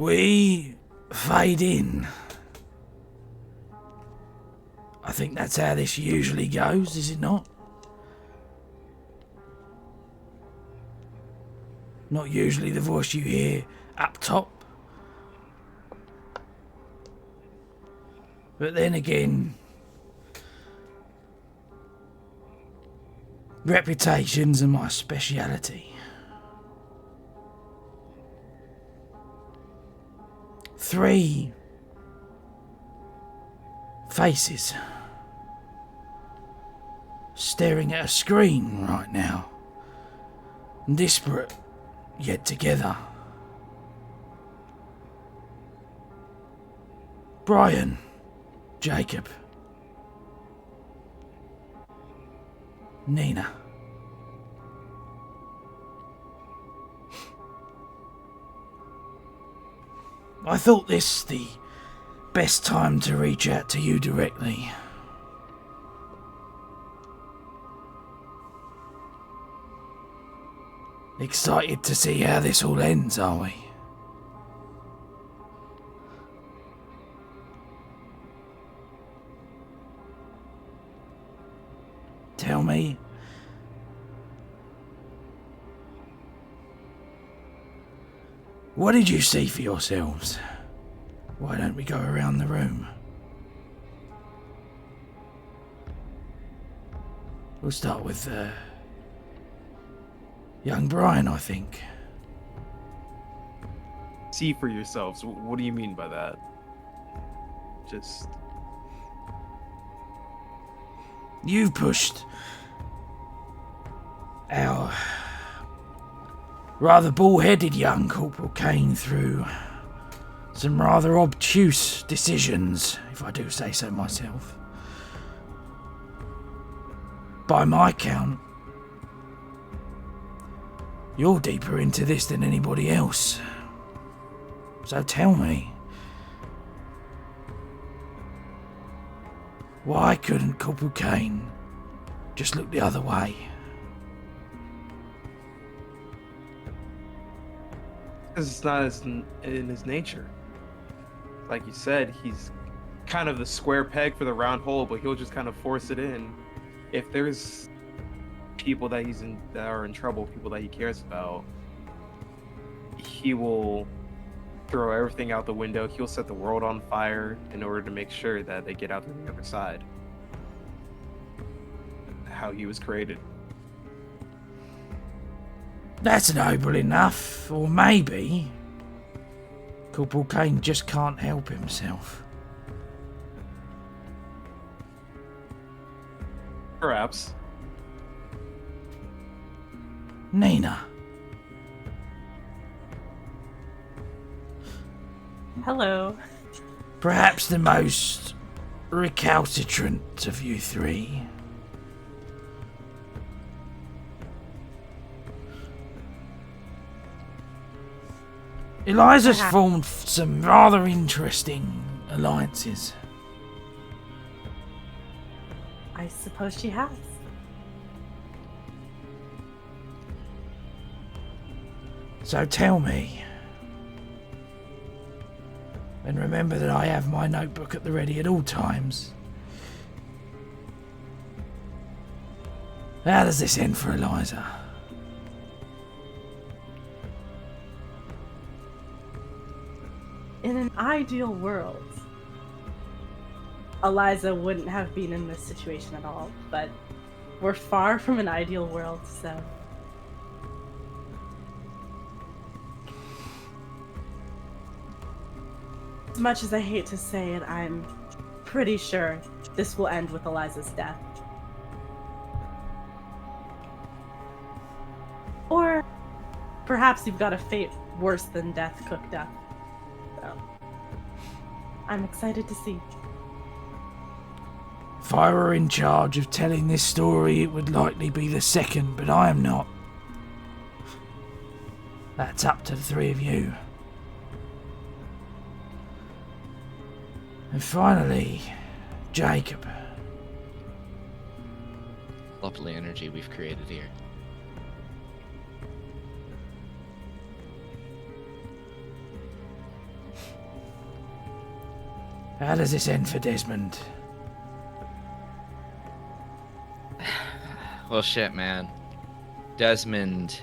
We fade in. I think that's how this usually goes, is it not? Not usually the voice you hear up top. But then again, reputations are my speciality. 3 faces staring at a screen right now, disparate yet together. Bryan, Jacob, Nina. I thought this the best time to reach out to you directly. Excited to see how this all ends, are we? Tell me. What did you see for yourselves? Why don't we go around the room? We'll start with young Bryan, I think. See for yourselves. What do you mean by that? Just... You've pushed our rather bull-headed young Corporal Kane through some rather obtuse decisions, if I do say so myself. By my count, you're deeper into this than anybody else. So tell me, why couldn't Corporal Kane just look the other way? Because it's not in his nature. Like you said, he's kind of the square peg for the round hole, but he'll just kind of force it in. If there's people that are in trouble, people that he cares about, he will throw everything out the window. He'll set the world on fire in order to make sure that they get out to the other side. How he was created. That's noble enough, or maybe Corporal Kane just can't help himself. Perhaps. Nina. Hello. Perhaps the most recalcitrant of you 3. Eliza's formed some rather interesting alliances. I suppose she has. So tell me, and remember that I have my notebook at the ready at all times. How does this end for Eliza? In an ideal world, Eliza wouldn't have been in this situation at all, but we're far from an ideal world, so... As much as I hate to say it, I'm pretty sure this will end with Eliza's death. Or perhaps you've got a fate worse than death cooked up. So, I'm excited to see. If I were in charge of telling this story, it would likely be the second, but I am not. That's up to the 3 of you. And finally, Jacob. Lovely energy we've created here. How does this end for Desmond? Well, shit, man. Desmond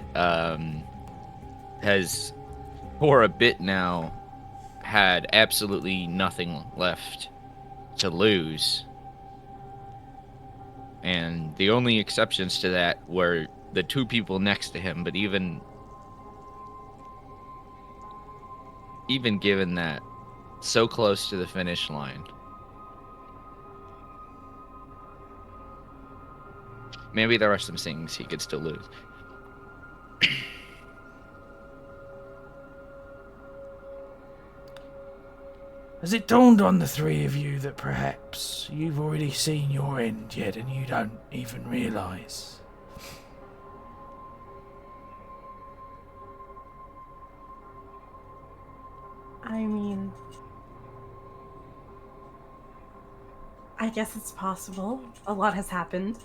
has, for a bit now, had absolutely nothing left to lose. And the only exceptions to that were the two people next to him, but even given that, so close to the finish line, maybe there are some things he could still lose. Has it dawned on the three of you that perhaps you've already seen your end yet and you don't even realise? I mean, I guess it's possible. A lot has happened.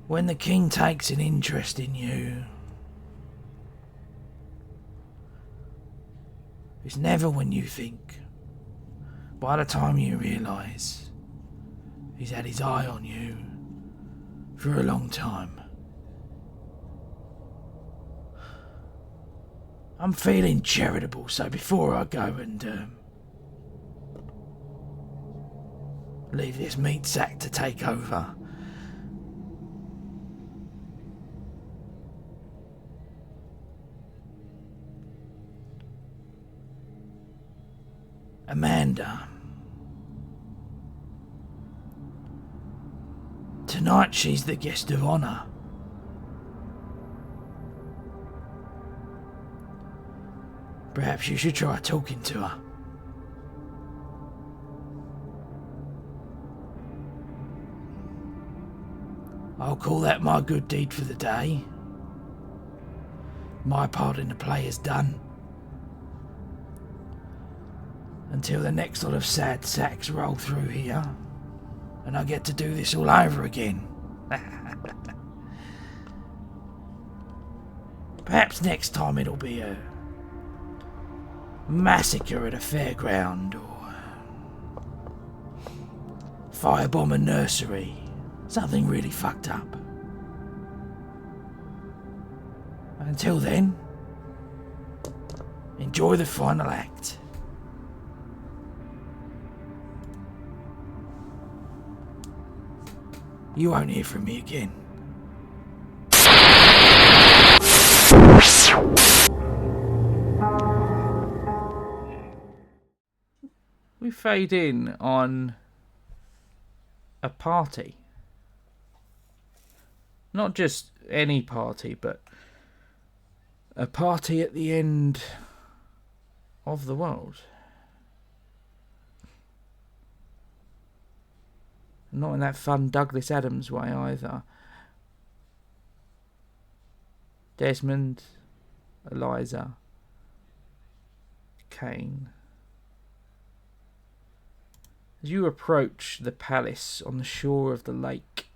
When the king takes an interest in you, it's never when you think. By the time you realise, he's had his eye on you for a long time. I'm feeling charitable, so before I go and leave this meat sack to take over, Amanda. Tonight she's the guest of honour. Perhaps you should try talking to her. I'll call that my good deed for the day. My part in the play is done. Until the next lot of sad sacks roll through here, and I get to do this all over again. Perhaps next time it'll be a massacre at a fairground, or firebomb a nursery. Something really fucked up. Until then, enjoy the final act. You won't hear from me again. We fade in on a party. Not just any party, but a party at the end of the world. Not in that fun Douglas Adams way either. Desmond, Eliza, Kane. As you approach the palace on the shore of the lake,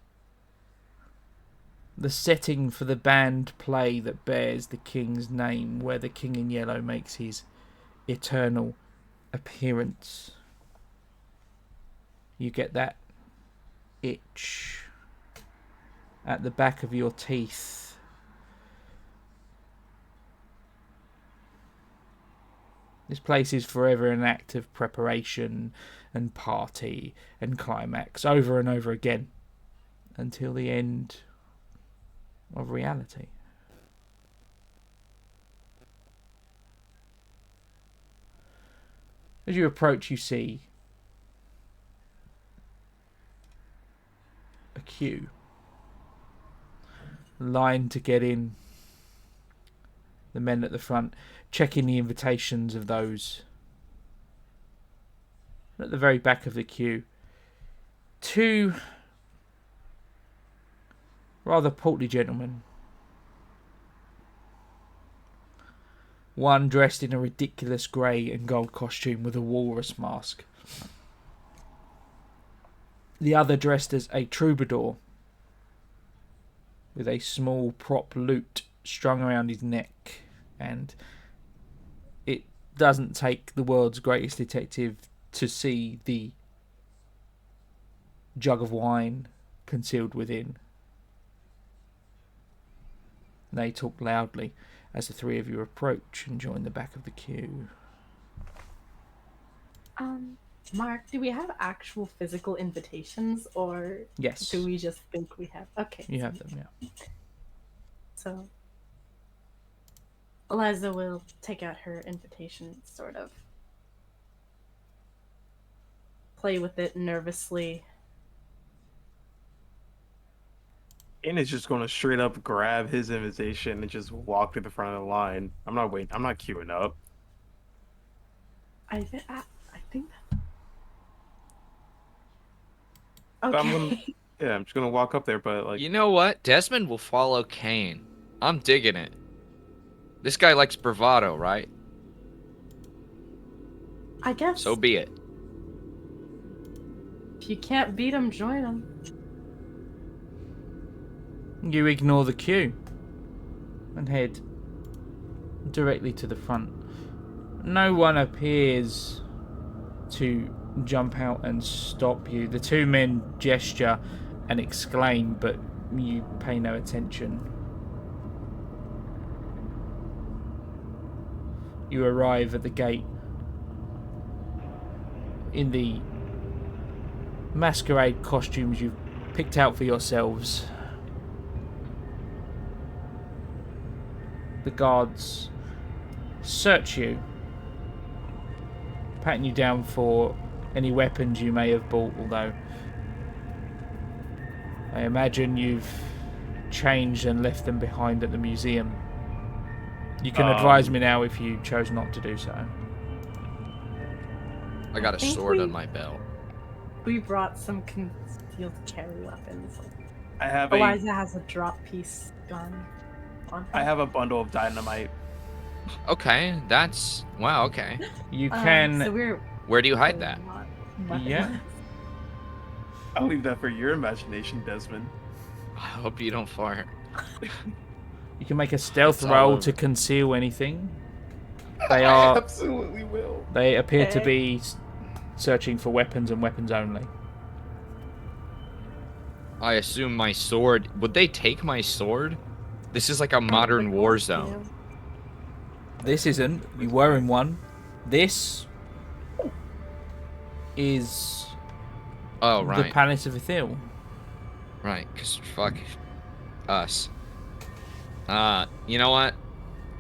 the setting for the band play that bears the king's name, where the King in Yellow makes his eternal appearance, you get that itch at the back of your teeth. This place is forever an act of preparation and party and climax over and over again until the end of reality. As you approach, you see a queue, line to get in. The men at the front checking the invitations of those. At the very back of the queue, two rather portly gentlemen. One dressed in a ridiculous grey and gold costume with a walrus mask. The other dressed as a troubadour with a small prop lute strung around his neck, and it doesn't take the world's greatest detective to see the jug of wine concealed within. They talk loudly as the three of you approach and join the back of the queue. Mark, do we have actual physical invitations, or Yes. do we just think we have? Okay. You have them, yeah. So, Eliza will take out her invitation, sort of play with it nervously. Kane is just going to straight up grab his invitation and just walk to the front of the line. I'm not waiting. I'm not queuing up. I think that. But Okay. I'm just gonna walk up there, but like, You know what? Desmond will follow Kane. I'm digging it. This guy likes bravado, right? I guess. So be it. If you can't beat him, join him. You ignore the queue and head directly to the front. No one appears to jump out and stop you. The two men gesture and exclaim, but you pay no attention. You arrive at the gate in the masquerade costumes you've picked out for yourselves. The guards search you, patting you down for any weapons you may have bought, although I imagine you've changed and left them behind at the museum. You can advise me now if you chose not to do so. I got a think sword we- on my belt. We brought some concealed carry weapons. I have Eliza has a drop piece gun on her. I have a bundle of dynamite. Okay, that's... Wow, okay. You can... So we're Where do you hide that? not Yeah. I'll leave that for your imagination, Desmond. I hope you don't fart. You can make a stealth It's roll all to conceal anything. They I are. absolutely will. They appear to Okay. be searching for weapons and weapons only. I assume my sword... Would they take my sword? This is like a modern war zone. This isn't. You were in one. This is Oh, the right. Palace of Ithil. Right, because fuck us. You know what?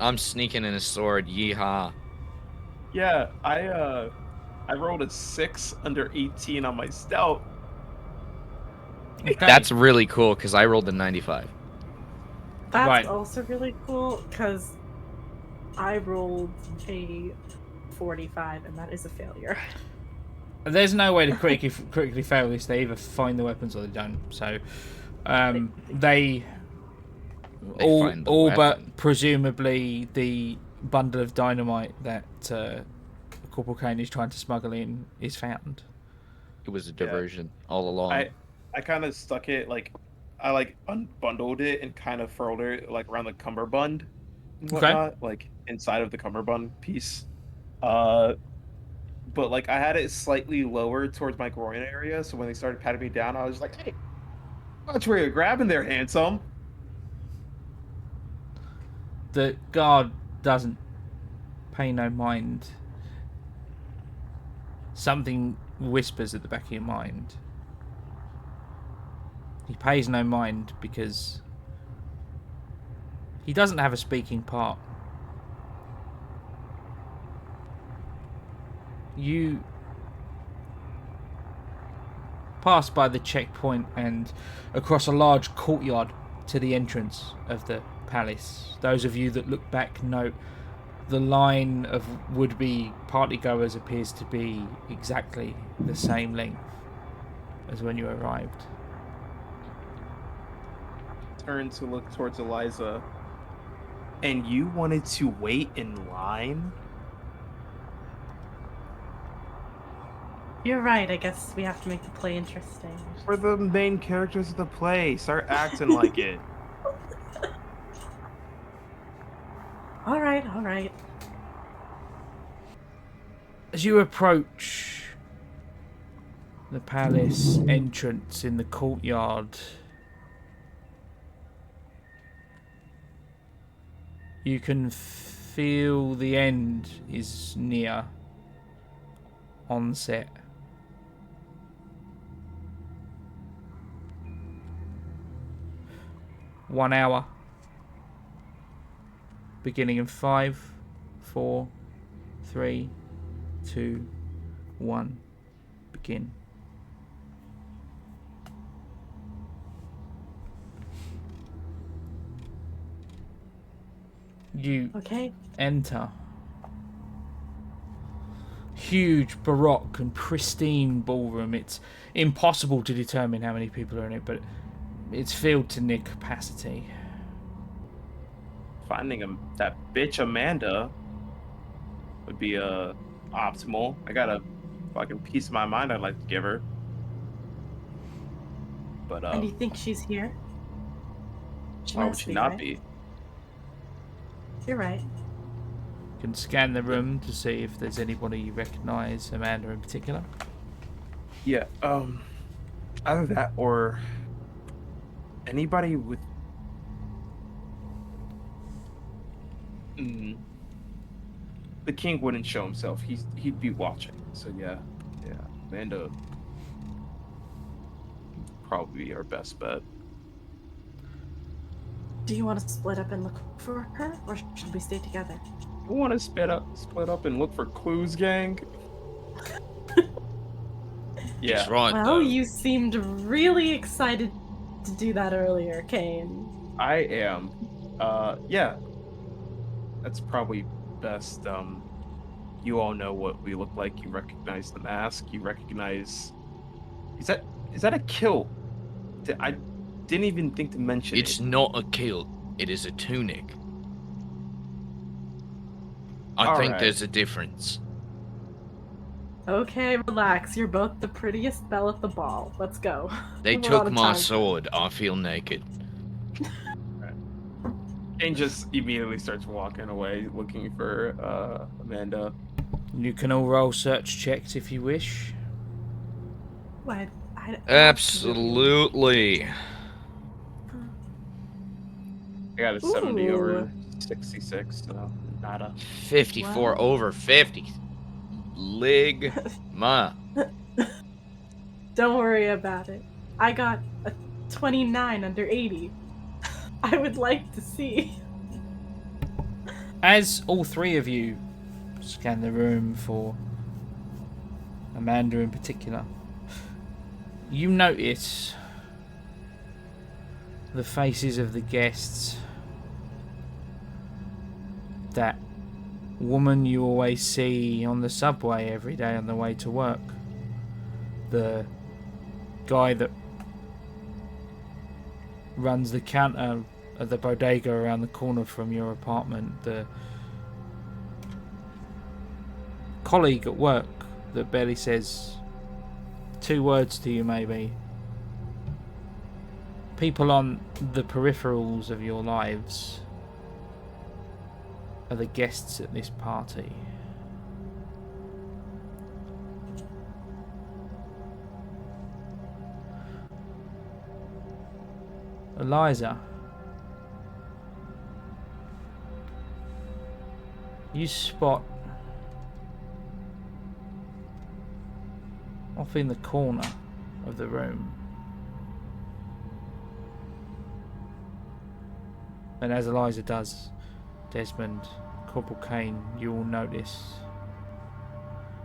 I'm sneaking in a sword. Yeehaw. Yeah, I rolled a 6 under 18 on my stealth. Okay. That's really cool, because I rolled a 95. That's Right. also really cool because I rolled a 45 and that is a failure. There's no way to critically fail this. They either find the weapons or they don't. So, they all find the but weapon. presumably the bundle of dynamite that Corporal Kane is trying to smuggle in is found. It was a diversion all along. I kind of stuck it I unbundled it and kind of furled it like around the cummerbund and Okay. whatnot, like inside of the cummerbund piece. But like I had it slightly lower towards my groin area, so when they started patting me down, I was like, "Hey, watch where you're grabbing there, handsome." The guard doesn't pay no mind. Something whispers at the back of your mind. He pays no mind because he doesn't have a speaking part. You pass by the checkpoint and across a large courtyard to the entrance of the palace. Those of you that look back note the line of would-be partygoers appears to be exactly the same length as when you arrived. Turn to look towards Eliza. And you wanted to wait in line? You're right, I guess we have to make the play interesting. We're the main characters of the play. Start acting like it. right, all right. As you approach the palace entrance in the courtyard, you can feel the end is near onset. One hour. Beginning in 5, 4, 3, 2, 1. Begin. You Okay. enter. Huge, baroque and pristine ballroom. It's impossible to determine how many people are in it, but it's filled to near capacity. Finding that bitch Amanda would be optimal. I got a fucking piece of my mind I'd like to give her. But And you think she's here? She why would must she be, not right? be? You're right. You can scan the room to see if there's anybody you recognise, Amanda in particular. Yeah, either that or anybody with the king wouldn't show himself. He'd be watching. So yeah, Amanda probably be our best bet. Do you want to split up and look for her, or should we stay together? You want to split up and look for clues, gang? Yeah. He's right, Well, though. you seemed really excited to do that earlier, Kane. I am. Yeah. That's probably best. You all know what we look like. You recognize the mask. You recognize. Is that a kill? I didn't even think to mention It's it. not a kilt. It is a tunic. I All think right. there's a difference. Okay, relax. You're both the prettiest belle at the ball. Let's go. They We're took out of my time. sword. I feel naked. Kane just immediately starts walking away, looking for Amanda. You can all roll search checks if you wish. What? Absolutely. I got a 70 Ooh. over 66, so nada. 54 Wow. over 50. Ligma. Don't worry about it. I got a 29 under 80. I would like to see. As all three of you scan the room for Amanda in particular, you notice the faces of the guests. That woman you always see on the subway every day on the way to work. The guy that runs the counter at the bodega around the corner from your apartment. The colleague at work that barely says 2 words to you, maybe. People on the peripherals of your lives are the guests at this party. Eliza, you spot off in the corner of the room, and as Eliza does, Desmond, Corporal Kane, you all notice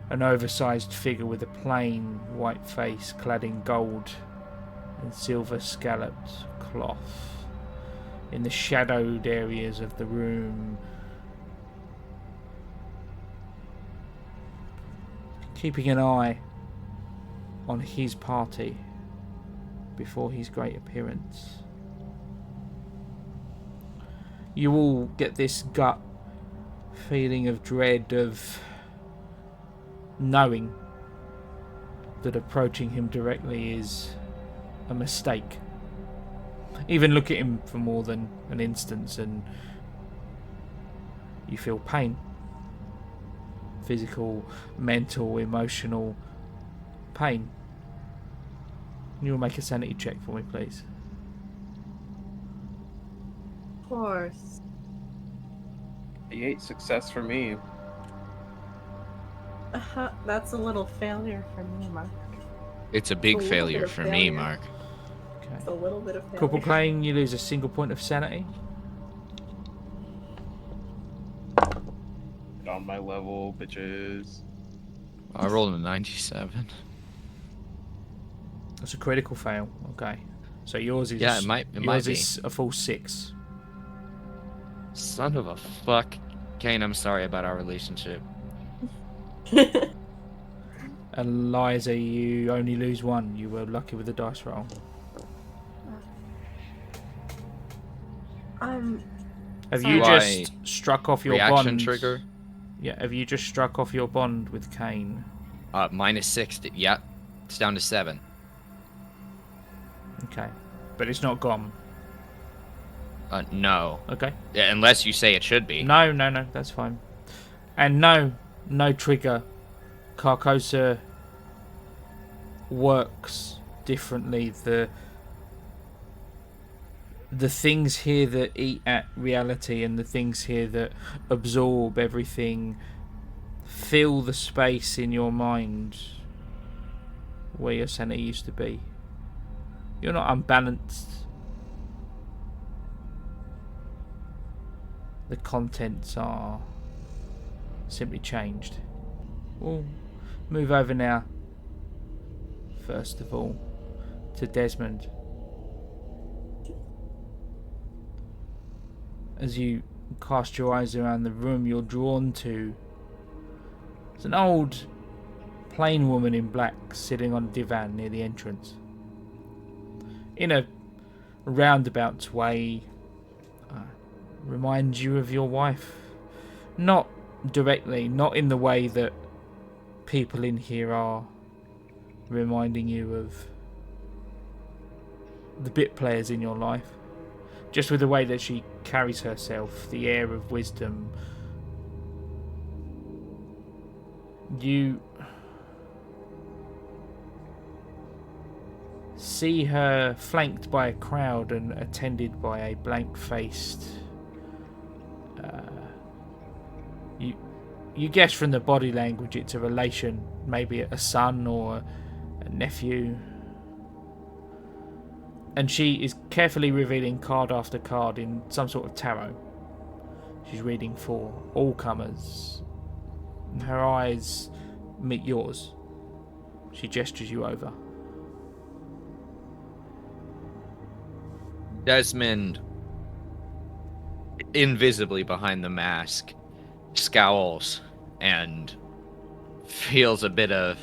an oversized figure with a plain white face clad in gold and silver scalloped cloth in the shadowed areas of the room, keeping an eye on his party before his great appearance. You all get this gut feeling of dread, of knowing that approaching him directly is a mistake. Even look at him for more than an instant and You feel pain. Physical, mental, emotional pain. You'll make a sanity check for me, please. Of course. 8 success for me. That's a little failure for me, Mark. It's a big It's a little failure bit of for me, failure. Mark. Okay. It's a little bit of failure. Corporal Kane, you lose a single point of sanity. On my level, bitches. I rolled a 97. That's a critical fail. Okay. So yours is Yeah, it might be. is a full 6. Son of a fuck. Kane, I'm sorry about our relationship. Eliza, you only lose 1. You were lucky with the dice roll. Have you Sorry. just struck off your Reaction bond? trigger? Yeah, have you just struck off your bond with Kane? -6. Yeah, it's down to 7. Okay. But it's not gone. No. Okay. Yeah, unless you say it should be. No, that's fine. And no trigger. Carcosa works differently. The things here that eat at reality and the things here that absorb everything fill the space in your mind where your center used to be. You're not unbalanced. The contents are simply changed. We'll move over now, first of all, to Desmond. As you cast your eyes around the room, you're drawn to... It's an old, plain woman in black sitting on a divan near the entrance. In a roundabout way, reminds you of your wife. Not directly, not in the way that people in here are reminding you of the bit players in your life. Just with the way that she carries herself, the air of wisdom. You see her flanked by a crowd and attended by a blank-faced... You guess from the body language it's a relation, maybe a son or a nephew. And she is carefully revealing card after card in some sort of tarot. She's reading for all comers. And her eyes meet yours. She gestures you over. Desmond, invisibly behind the mask, scowls and feels a bit of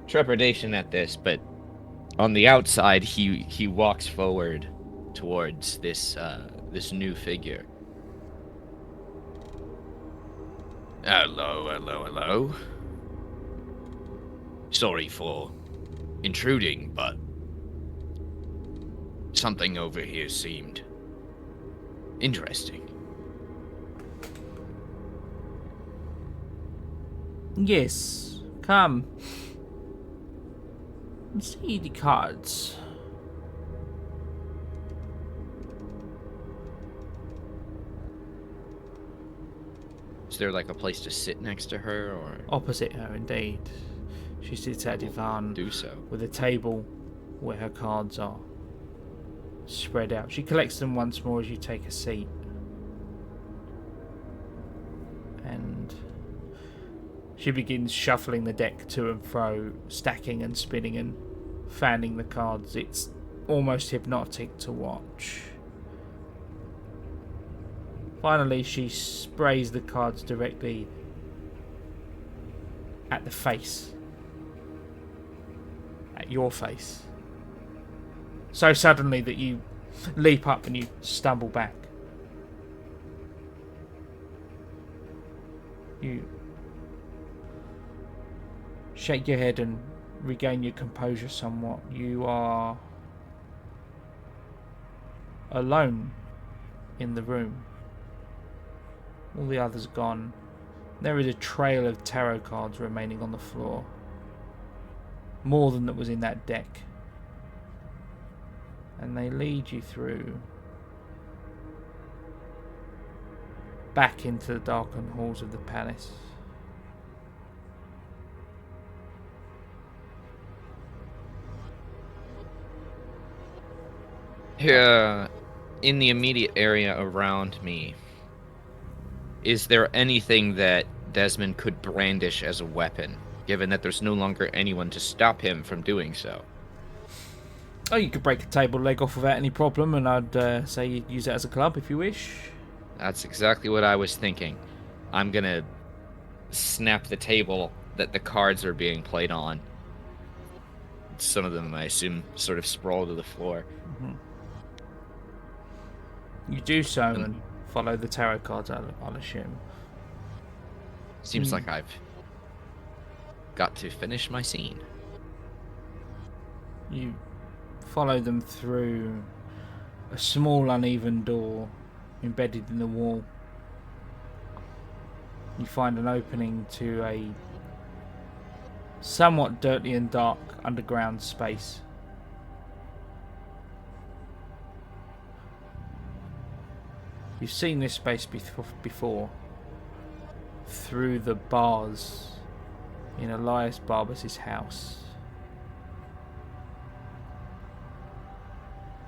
trepidation at this, but on the outside he walks forward towards this new figure. Hello. Sorry for intruding, but something over here seemed interesting. Yes, come. See the cards. Is there like a place to sit next to her, or Opposite her, indeed. She sits at a divan do so? with a table where her cards are spread out. She collects them once more as you take a seat. And she begins shuffling the deck to and fro, stacking and spinning and fanning the cards. It's almost hypnotic to watch. Finally, she sprays the cards directly at the face. At your face. So suddenly that you leap up and you stumble back. You shake your head and regain your composure somewhat. You are alone in the room. All the others gone. There is a trail of tarot cards remaining on the floor. More than that was in that deck. And they lead you through back into the darkened halls of the palace. Here, in the immediate area around me, is there anything that Desmond could brandish as a weapon, given that there's no longer anyone to stop him from doing so? Oh, you could break a table leg off without any problem, and I'd say you'd use it as a club if you wish. That's exactly what I was thinking. I'm gonna snap the table that the cards are being played on. Some of them, I assume, sort of sprawl to the floor. Mm-hmm. You do so and follow the tarot cards, I'll assume. Seems like I've got to finish my scene. You follow them through a small uneven door embedded in the wall. You find an opening to a somewhat dirty and dark underground space. You've seen this space before through the bars in Elias Barbas's house.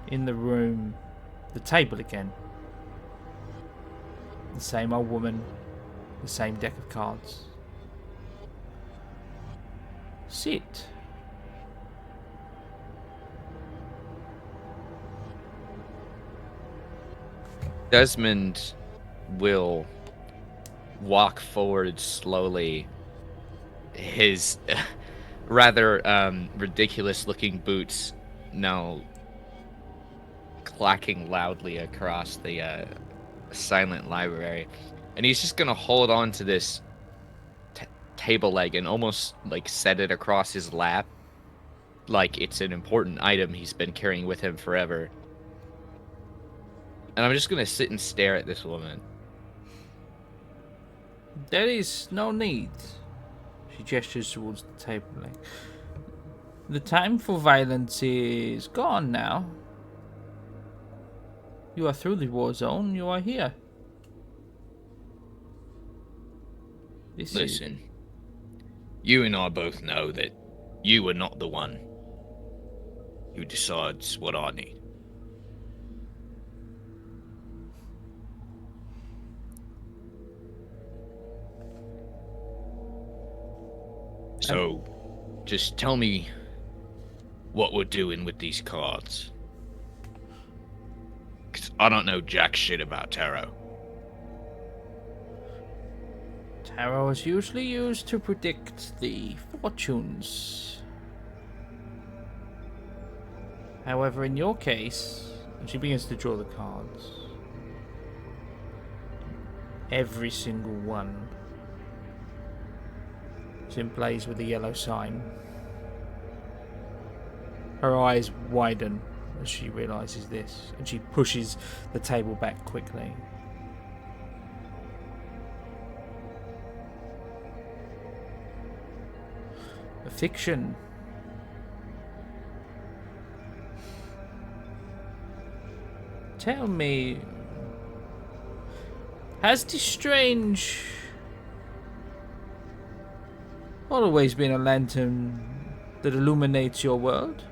In the room, the table again. The same old woman, the same deck of cards. Sit. Desmond will walk forward slowly, his rather ridiculous-looking boots now clacking loudly across the silent library, and he's just gonna hold on to this table leg and almost like set it across his lap, like it's an important item he's been carrying with him forever. And I'm just gonna sit and stare at this woman. There is no need. She gestures towards the table leg. The time for violence is gone now. You are through the war zone. You are here. Listen, you and I both know that you are not the one who decides what I need. So, just tell me what we're doing with these cards. 'Cause I don't know jack shit about tarot. Tarot is usually used to predict the fortunes. However, in your case, and she begins to draw the cards. Every single one is in place with a yellow sign. Her eyes widen as she realizes this, and she pushes the table back quickly. A fiction. Tell me, has this strange always been a lantern that illuminates your world?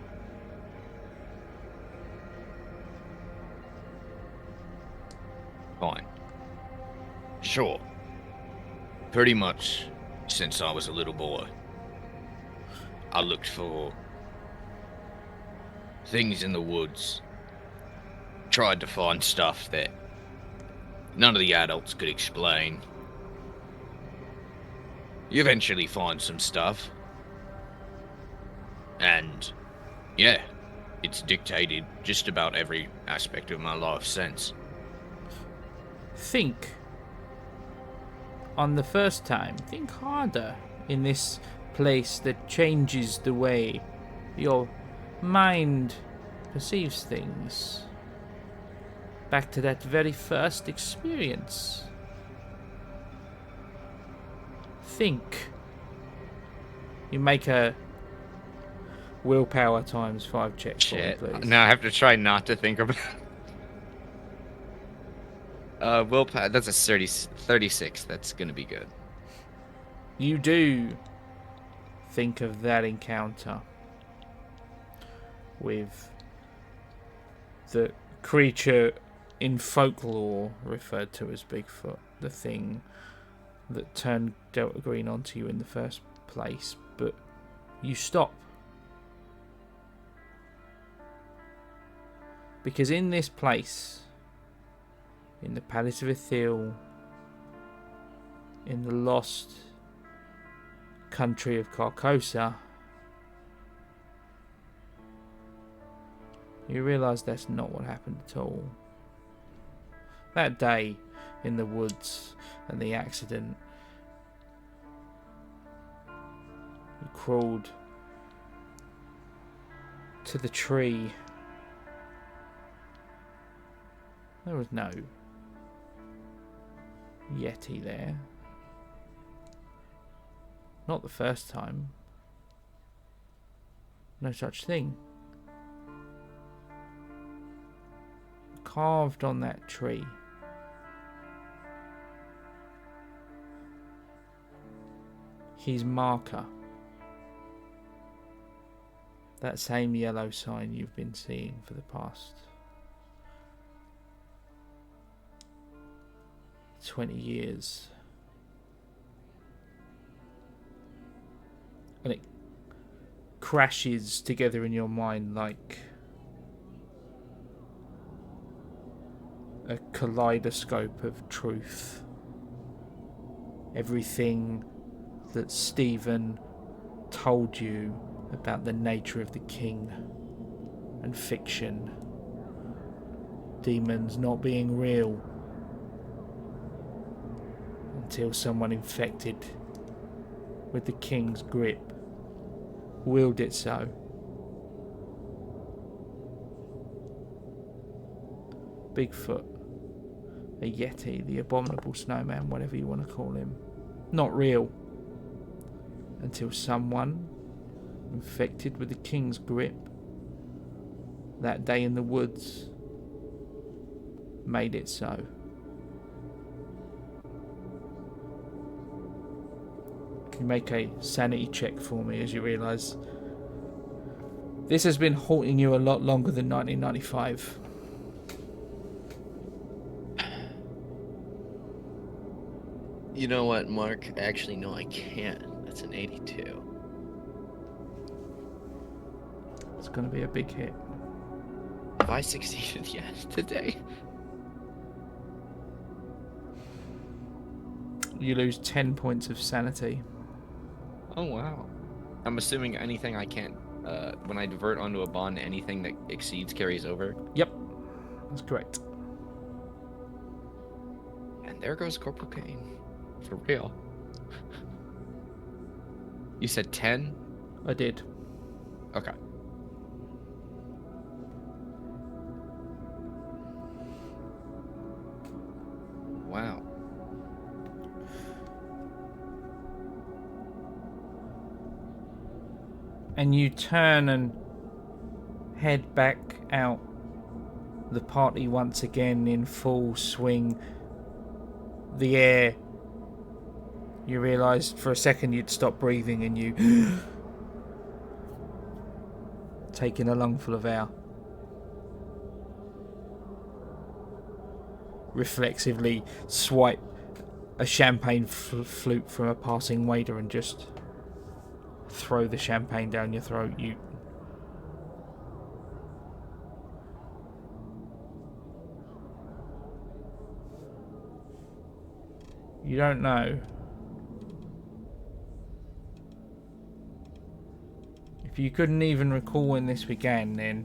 Fine. Sure. Pretty much since I was a little boy. I looked for things in the woods. Tried to find stuff that none of the adults could explain. You eventually find some stuff. And, yeah, it's dictated just about every aspect of my life since. Think on the first time. Think harder in this place that changes the way your mind perceives things. Back to that very first experience. think. You make a willpower times 5 check for me, Shit. please. Now I have to try not to think about. Willpower. That's a 36. That's gonna be good. You do think of that encounter with the creature in folklore referred to as Bigfoot, the thing that turned Delta Green onto you in the first place, but you stop. Because in this place, in the Palace of Ithil, in the lost country of Carcosa, you realise that's not what happened at all. That day in the woods and the accident, you crawled to the tree. There was no Yeti there. Not the first time. No such thing. Carved on that tree, his marker. That same yellow sign you've been seeing for the past 20 years. And it crashes together in your mind like a kaleidoscope of truth. Everything that Stephen told you about the nature of the king and fiction, demons not being real until someone infected with the king's grip willed it so. Bigfoot, a Yeti, the abominable snowman, whatever you want to call him, not real until someone infected with the king's grip that day in the woods made it so. Can you make a sanity check for me as you realise this has been haunting you a lot longer than 1995? You know what, Mark? Actually, no, I can't. That's an 82. It's going to be a big hit. Have I succeeded yet today? You lose 10 points of sanity. Oh wow. I'm assuming anything I can't. When I divert onto a bond, anything that exceeds carries over. Yep, that's correct. And there goes Corporal Kane. For real. You said 10? I did. Okay. Wow. And you turn and head back out. The party once again in full swing. The air. You realise for a second you'd stop breathing and you taking a lungful of air. Reflexively swipe a champagne flute from a passing waiter and just throw the champagne down your throat. You don't know if you couldn't even recall when this began, then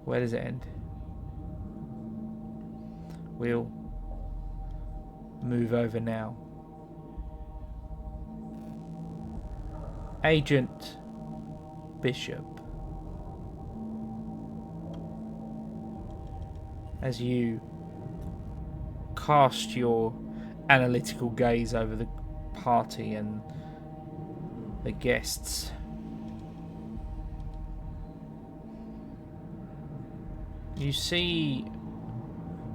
where does it end? We'll move over now. Agent Bishop, as you cast your analytical gaze over the party and the guests. You see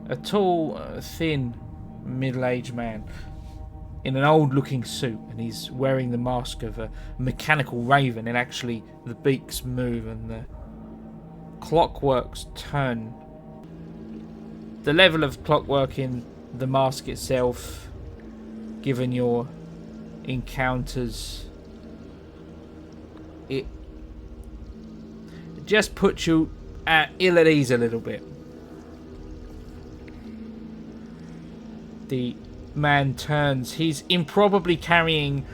a tall, thin, middle-aged man in an old-looking suit, and he's wearing the mask of a mechanical raven, and actually the beaks move and the clockworks turn. The level of clockwork in the mask itself, given your encounters, it just puts you ill at ease a little bit. The man turns. He's improbably carrying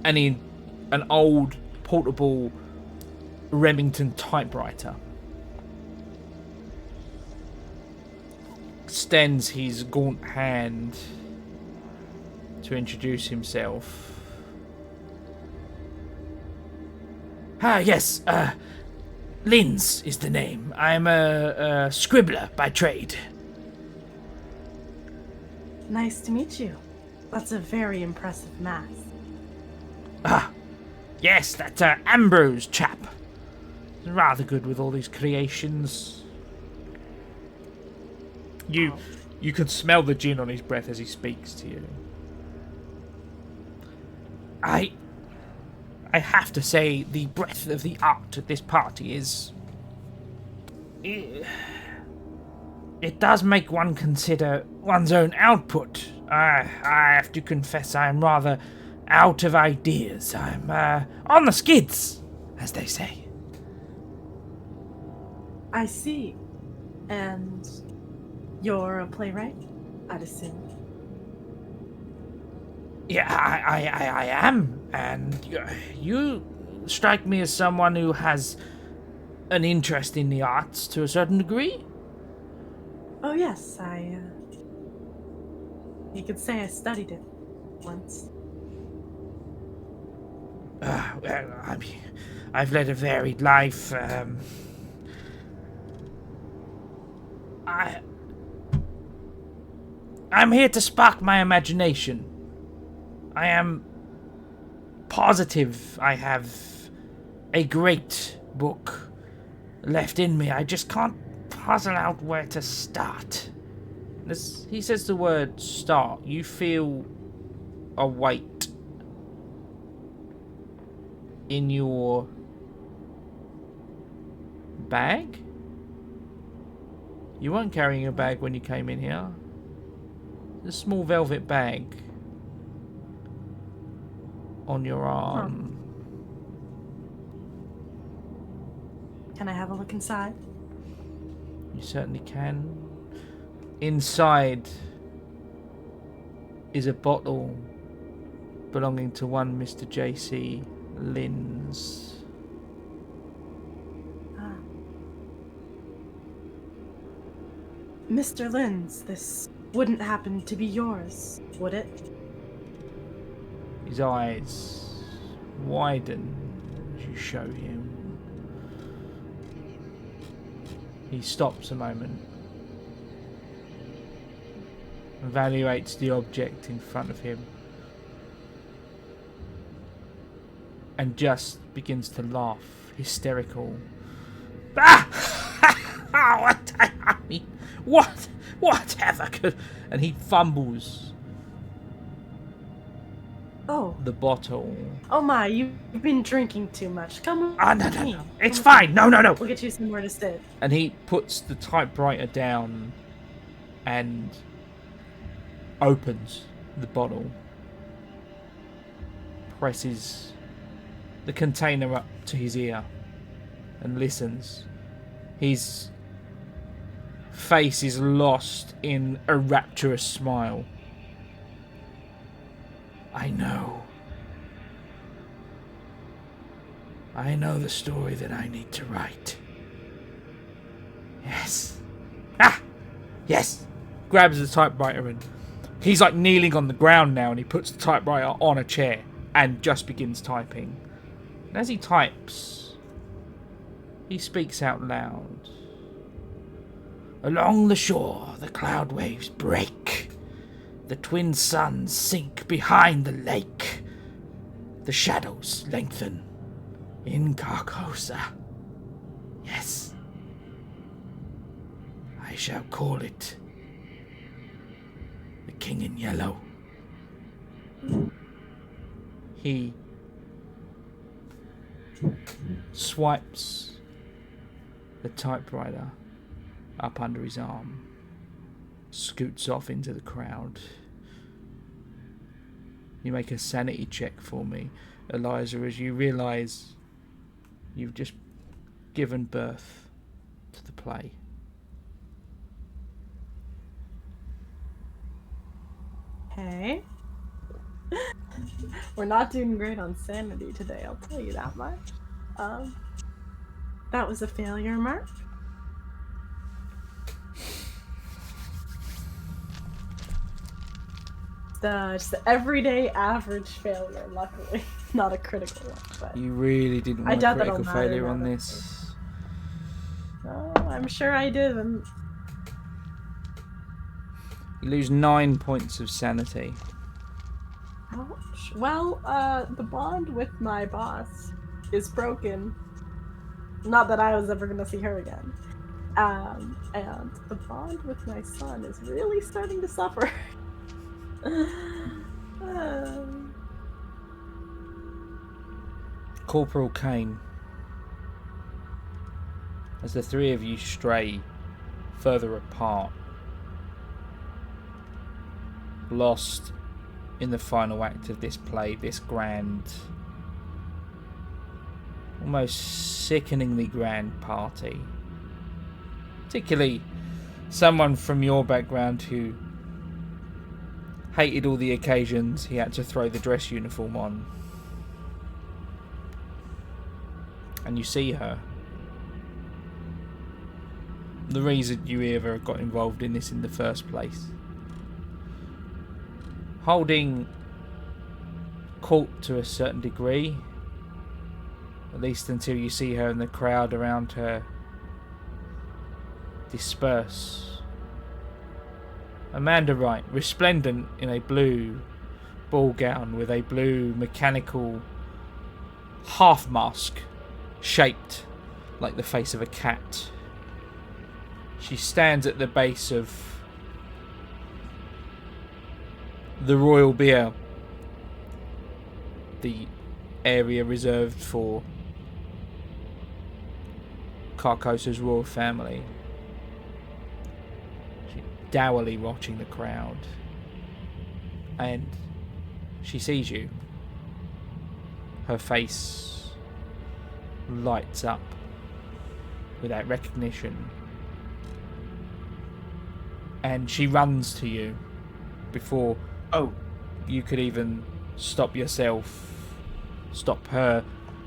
an old portable Remington typewriter. Extends his gaunt hand to introduce himself. Yes, Linz is the name. I'm a scribbler by trade. Nice to meet you. That's a very impressive mask. Yes, that Ambrose chap. Rather good with all these creations. You can smell the gin on his breath as he speaks to you. I have to say, the breadth of the art at this party is... It does make one consider one's own output. I have to confess I'm rather out of ideas. I'm on the skids, as they say. I see. And you're a playwright, I'd assume. Yeah, I am, and you strike me as someone who has an interest in the arts to a certain degree. Oh yes, you could say I studied it once. Well, I mean, I've led a varied life. I'm here to spark my imagination. I am positive I have a great book left in me. I just can't puzzle out where to start. As he says the word start, you feel a weight in your bag? You weren't carrying a bag when you came in here. A small velvet bag on your arm. Can I have a look inside? You certainly can. Inside is a bottle belonging to one Mr. J.C. Linz. Mr. Linz, this wouldn't happen to be yours, would it? His eyes widen as you show him. He stops a moment, evaluates the object in front of him, and just begins to laugh, hysterical. Whatever could... And he fumbles the bottle. Oh my, you've been drinking too much. Come on. No. It's fine. No. We'll get you somewhere to sit. And he puts the typewriter down and opens the bottle. Presses the container up to his ear and listens. His face is lost in a rapturous smile. I know the story that I need to write. Yes. Yes. Grabs the typewriter and he's like kneeling on the ground now, and he puts the typewriter on a chair and just begins typing. And as he types, he speaks out loud. Along the shore, the cloud waves break, The twin suns sink behind the lake. The shadows lengthen in Carcosa. Yes. I shall call it the King in Yellow. He swipes the typewriter up under his arm, scoots off into the crowd. You make a sanity check for me, Eliza, as you realise you've just given birth to the play. Hey. We're not doing great on sanity today, I'll tell you that much. That was a failure, Mark. Just the everyday average failure, luckily. Not a critical one, but You really didn't I want a doubt that'll critical matter failure on now that this. oh, I'm sure I didn't. You lose 9 points of sanity. Ouch. Well, the bond with my boss is broken. Not that I was ever gonna see her again. And the bond with my son is really starting to suffer. Corporal Kane, as the three of you stray further apart, lost in the final act of this play, this grand, almost sickeningly grand party. Particularly someone from your background who hated all the occasions he had to throw the dress uniform on. And you see her. The reason you ever got involved in this in the first place. Holding court to a certain degree, at least until you see her and the crowd around her disperse. Amanda Wright, resplendent in a blue ball gown with a blue mechanical half mask shaped like the face of a cat. She stands at the base of the royal bier, the area reserved for Carcosa's royal family. She's dourly watching the crowd, and she sees you. Her face lights up with that recognition, and she runs to you before you could even stop yourself, stop her.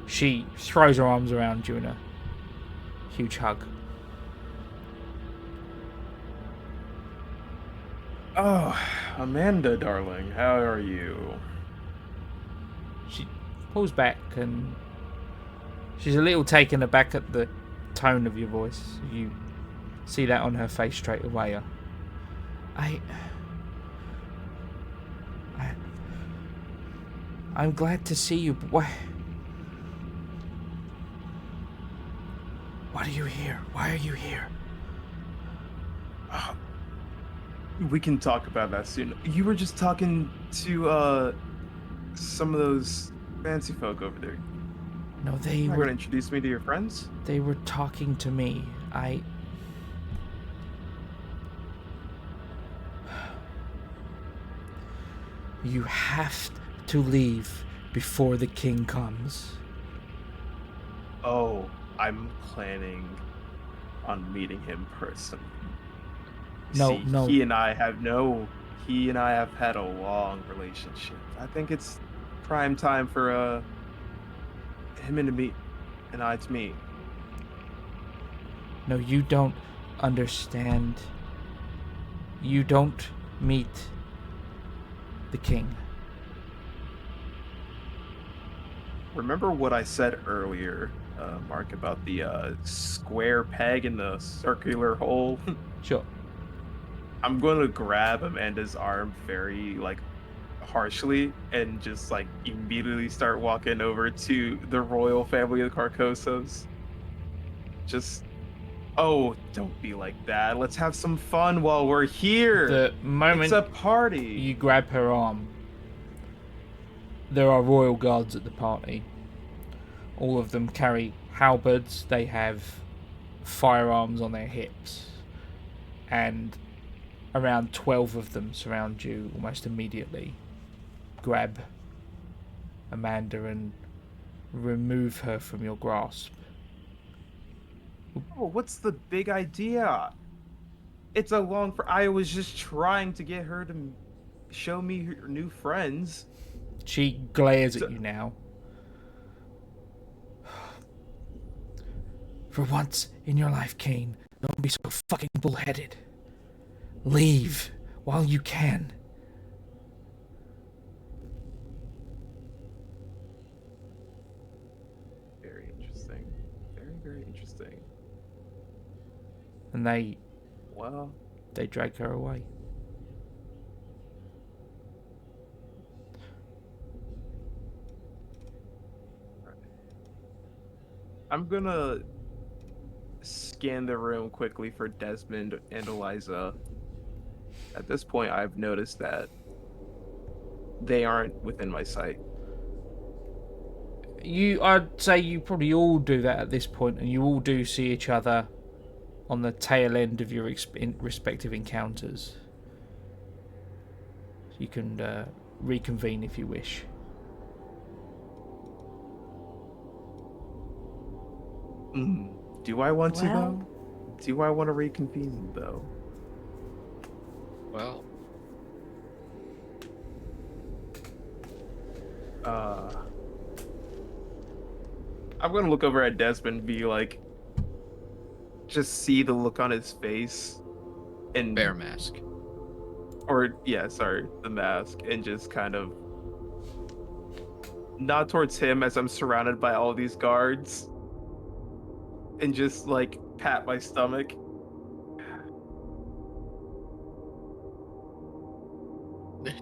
She throws her arms around you in a huge hug. Oh, Amanda, darling, how are you? She pulls back and she's a little taken aback at the tone of your voice. You see that on her face straight away. I'm glad to see you, but what are you here? Why are you here? We can talk about that soon. You were just talking to some of those fancy folk over there. No, they You're were going to introduce me to your friends? They were talking to me. You have to leave before the king comes. Oh, I'm planning on meeting him personally. No. He and I have had a long relationship. I think it's prime time for him and I to meet. No, you don't understand. You don't meet the king. Remember what I said earlier, Mark, about the square peg in the circular hole? Sure. I'm going to grab Amanda's arm very like harshly and just like immediately start walking over to the royal family of Carcosos. Just, oh, don't be like that. Let's have some fun while we're here. The moment It's a party. you grab her arm, there are royal guards at the party. All of them carry halberds, they have firearms on their hips, and around 12 of them surround you almost immediately, grab Amanda and remove her from your grasp. Oh, what's the big idea? It's a long for I was just trying to get her to show me her new friends. She glares at you now. For once in your life, Kane, don't be so fucking bullheaded. Leave while you can. Very interesting. Very, very interesting. And they Well, drag her away. I'm gonna scan the room quickly for Desmond and Eliza. At this point, I've noticed that they aren't within my sight. I'd say you probably all do that at this point, and you all do see each other on the tail end of your respective encounters. You can reconvene if you wish. Do I want to Well- though? Do I want to reconvene though? Well, I'm gonna look over at Desmond and be like, just see the look on his face, and bear mask. or yeah, sorry, the mask, and just kind of nod towards him as I'm surrounded by all these guards, and just like pat my stomach.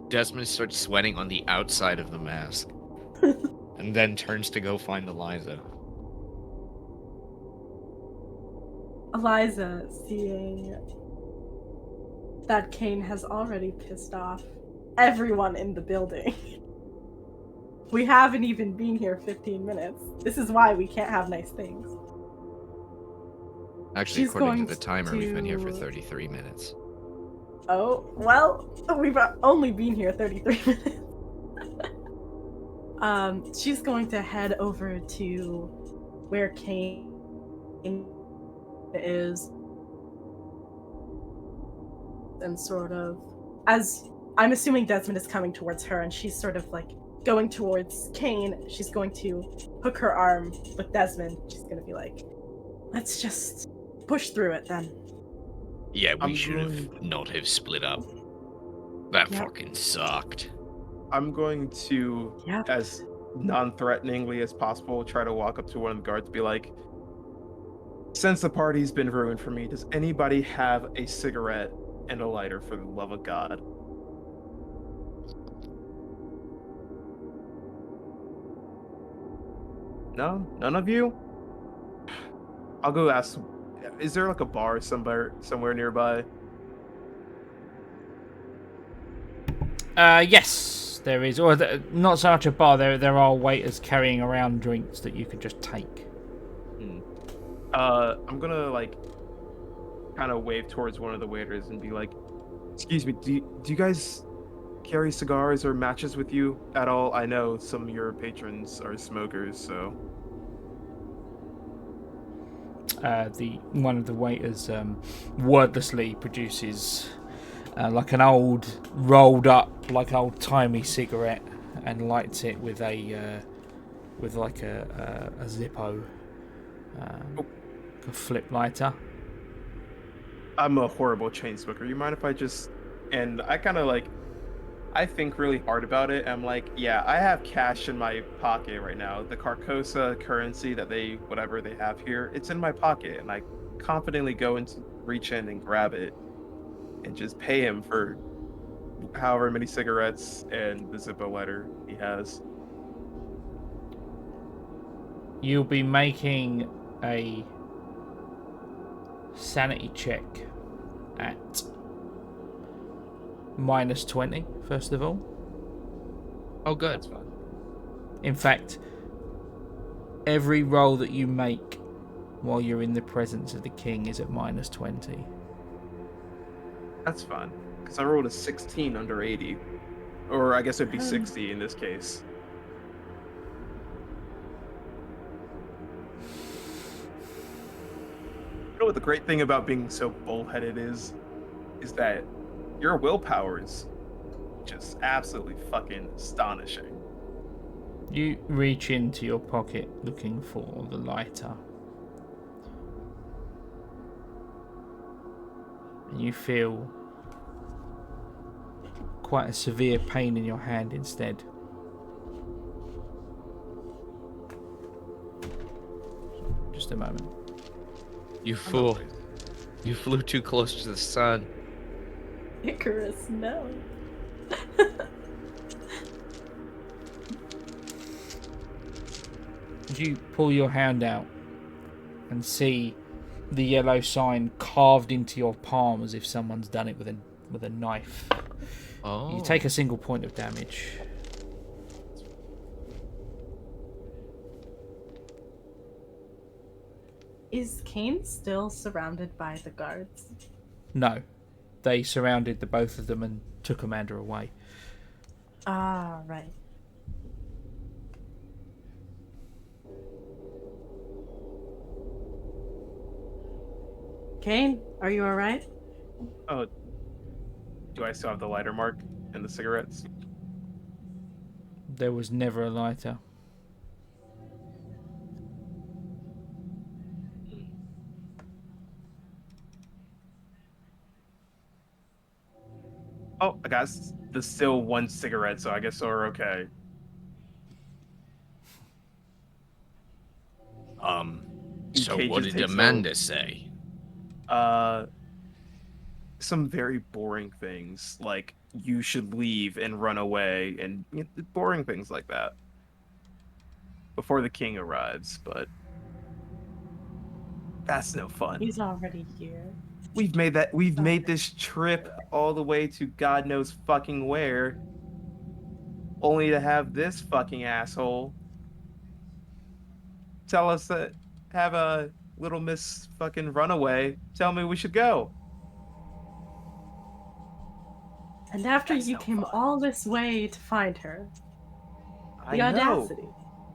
Desmond starts sweating on the outside of the mask, and then turns to go find Eliza. Eliza, seeing that Kane has already pissed off everyone in the building. We haven't even been here 15 minutes. This is why we can't have nice things. Actually, She's according going to the timer, we've been here for to- 33 minutes. Oh, well, we've only been here 33 minutes. She's going to head over to where Kane is and sort of, as I'm assuming Desmond is coming towards her, and she's sort of like going towards Kane. She's going to hook her arm with Desmond. She's going to be like, let's just push through it then. Yeah, we I'm should have going- not have split up. That Yep. fucking sucked. I'm going to, Yep. as non-threateningly as possible, try to walk up to one of the guards and be like, since the party's been ruined for me, does anybody have a cigarette and a lighter, for the love of God? No? None of you? I'll go ask. Is there like a bar somewhere nearby? Yes, there is. Or not so much a bar. There are waiters carrying around drinks that you could just take. I'm gonna like kind of wave towards one of the waiters and be like, "Excuse me, do you guys carry cigars or matches with you at all? I know some of your patrons are smokers, so." One of the waiters wordlessly produces like an old rolled up, like old timey cigarette, and lights it with a Zippo, a flip lighter. I'm a horrible chain smoker. You mind if I just... And I kind of like... I think really hard about it. I'm like, yeah, I have cash in my pocket right now. The Carcosa currency that whatever they have here, it's in my pocket. And I confidently go and reach in and grab it. and just pay him for however many cigarettes and the Zippo lighter he has. You'll be making a sanity check at -20, first of all. Oh, good. That's fine. In fact, every roll that you make while you're in the presence of the king is at -20. That's fine. Because I rolled a 16 under 80. Or I guess it'd be 60 in this case. You know what the great thing about being so bullheaded is that your willpower is just absolutely fucking astonishing. You reach into your pocket looking for the lighter. And you feel quite a severe pain in your hand instead. Just a moment. You fool. You flew too close to the sun. Icarus, no. As you pull your hand out and see the yellow sign carved into your palm as if someone's done it with a knife, Oh. you take a single point of damage. Is Kane still surrounded by the guards? No, they surrounded the both of them and took Amanda away. Ah, right. Kane, are you alright? Oh, do I still have the lighter mark and the cigarettes? There was never a lighter. Oh, I got the still one cigarette, so I guess we're okay. So Kate what just did takes Amanda say? Some very boring things like you should leave and run away, and boring things like that before the king arrives. But that's no fun. He's already here. We've made this trip all the way to God knows fucking where, only to have this fucking asshole tell us that have a little miss fucking runaway tell me we should go. And after That's you no came fun. all this way to find her. I The know. audacity.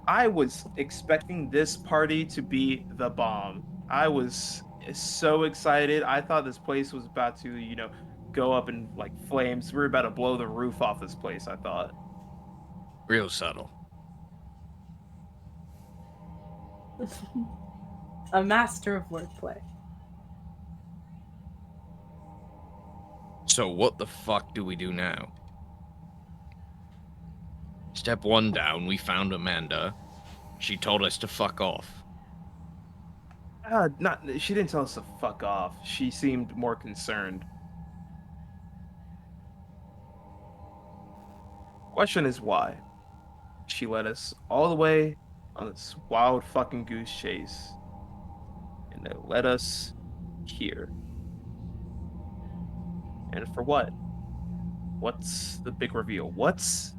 I was expecting this party to be the bomb. I was so excited. I thought this place was about to, go up in like flames. We were about to blow the roof off this place, I thought. Real subtle. A master of wordplay. So what the fuck do we do now? Step 1 down, we found Amanda. She told us to fuck off. She didn't tell us to fuck off. She seemed more concerned. Question is why? She led us all the way on this wild fucking goose chase. And it led us here. And for what? What's the big reveal? What's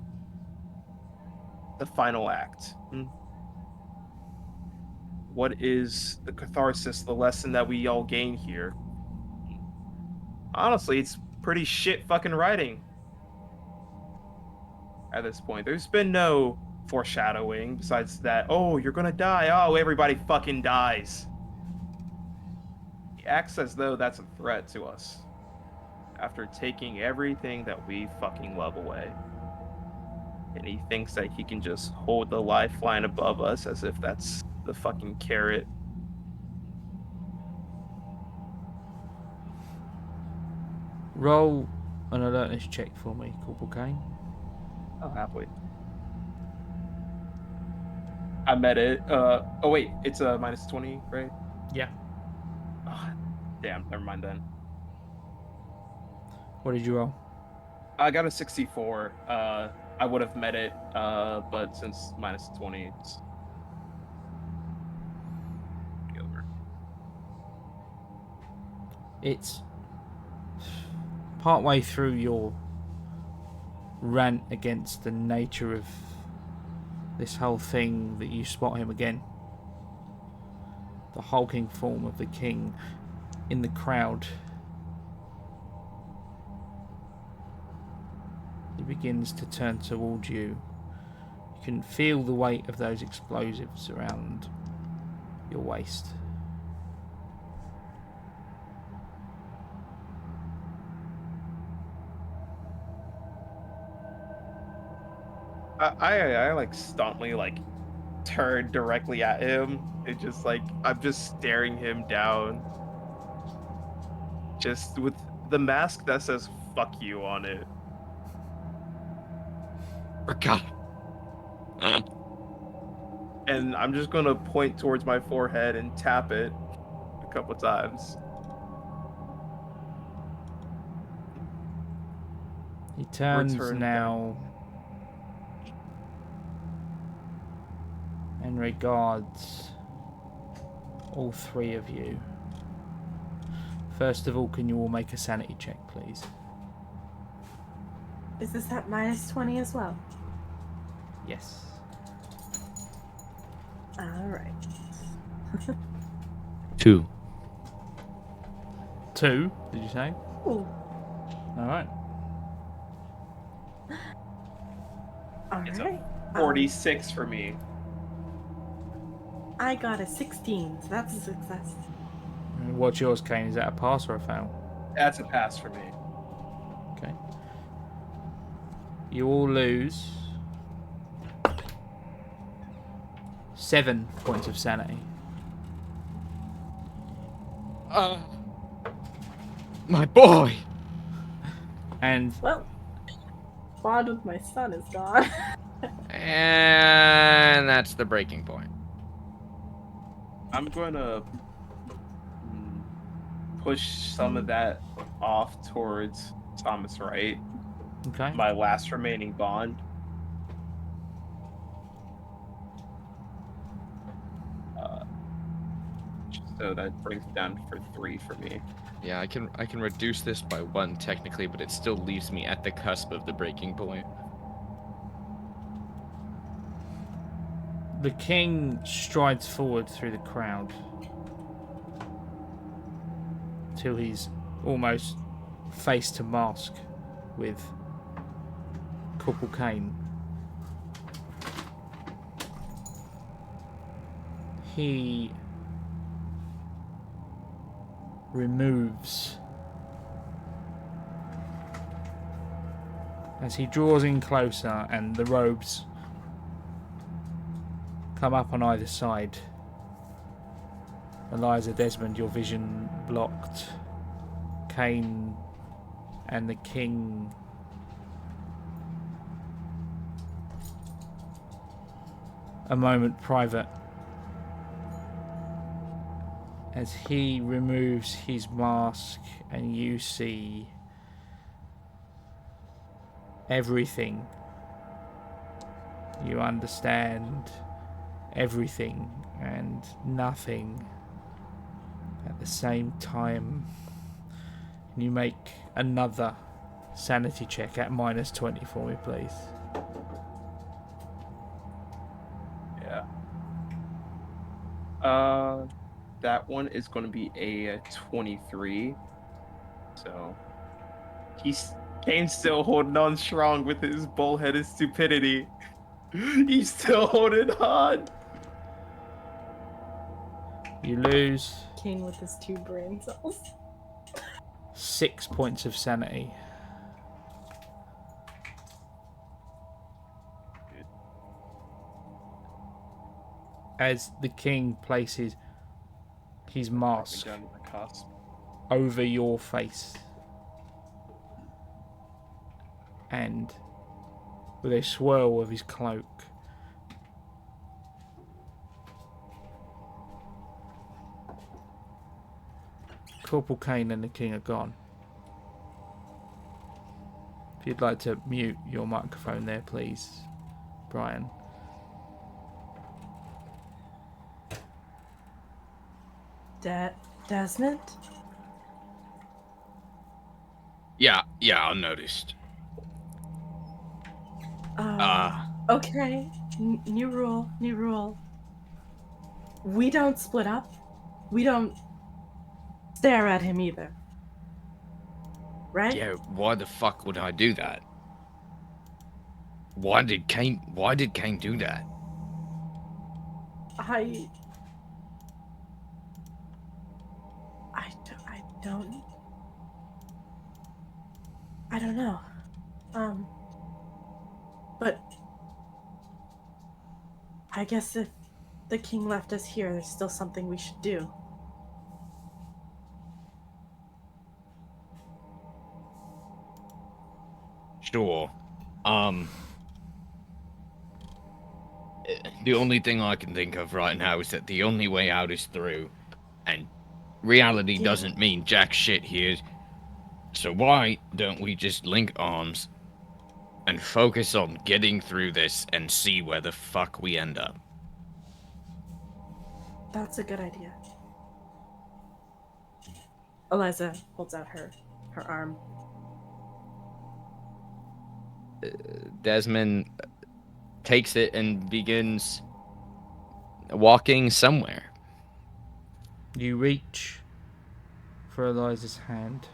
the final act? What is the catharsis, the lesson that we all gain here? Honestly, it's pretty shit fucking writing. At this point, there's been no foreshadowing besides that, oh, you're gonna die. Oh, everybody fucking dies. He acts as though that's a threat to us after taking everything that we fucking love away. And he thinks that he can just hold the lifeline above us as if that's the fucking carrot. Roll an alertness check for me, Corporal Kane. Oh, happily. I met it. Oh wait, it's a -20, right? Yeah. Oh, damn, never mind then. What did you roll? I got a 64. I would have met it, but since minus 20, it's over. It's partway through your rant against the nature of this whole thing that you spot him again. The hulking form of the king in the crowd. He begins to turn towards you. You can feel the weight of those explosives around your waist. I like stuntly like turn directly at him. It just like I'm just staring him down. Just with the mask that says fuck you on it. Forgot. And I'm just gonna point towards my forehead and tap it a couple times. He turns Return now and regards all three of you. First of all, can you all make a sanity check, please? Is this at minus 20 as well? Yes. Alright. 2. 2, did you say? Ooh. Alright. It's Alright. a 46 for me. I got a 16, so that's a success. What's yours, Kane? Is that a pass or a fail? That's a pass for me. Okay. You all lose 7 points of sanity. My boy! And Well, bond with my son is gone. And that's the breaking point. I'm gonna push some of that off towards Thomas Wright, okay. my last remaining bond. So that brings it down for 3 for me. Yeah, I can reduce this by 1 technically, but it still leaves me at the cusp of the breaking point. The king strides forward through the crowd till he's almost face to mask with Corporal Kane. He removes, as he draws in closer and the robes come up on either side. Eliza, Desmond, your vision blocked. Kane and the king a moment private as he removes his mask and you see everything. You understand everything and nothing at the same time. Can you make another sanity check at minus 20 for me, please? Yeah. That one is going to be a 23. So Kane's still holding on strong with his bullheaded stupidity. He's still holding on. You lose Kane with his 2 brain cells. 6 points of sanity. As the king places his mask Down to the cusp. over your face and with a swirl of his cloak Corporal Kane and the king are gone. If you'd like to mute your microphone there, please, Bryan. Desmond? Yeah, I noticed. Okay. New rule. We don't split up. We don't stare at him either. Right? Yeah, why the fuck would I do that? Why did Kane do that? I don't. I don't know. But I guess if the king left us here, there's still something we should do. Sure. The only thing I can think of right now is that the only way out is through, and reality Yeah. doesn't mean jack shit here. So why don't we just link arms and focus on getting through this and see where the fuck we end up? That's a good idea. Eliza holds out her arm. Desmond takes it and begins walking somewhere. You reach for Eliza's hand,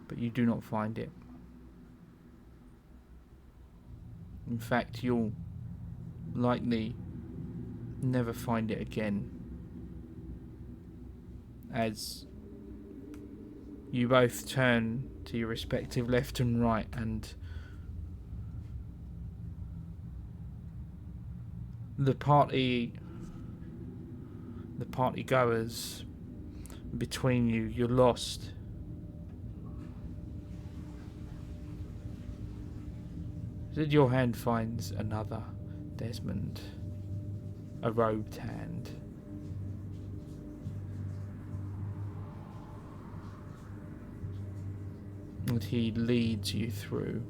but you do not find it. In fact, you'll likely never find it again, as you both turn to your respective left and right, and the party goers between you, you're lost. As your hand finds another Desmond, a robed hand. And he leads you through.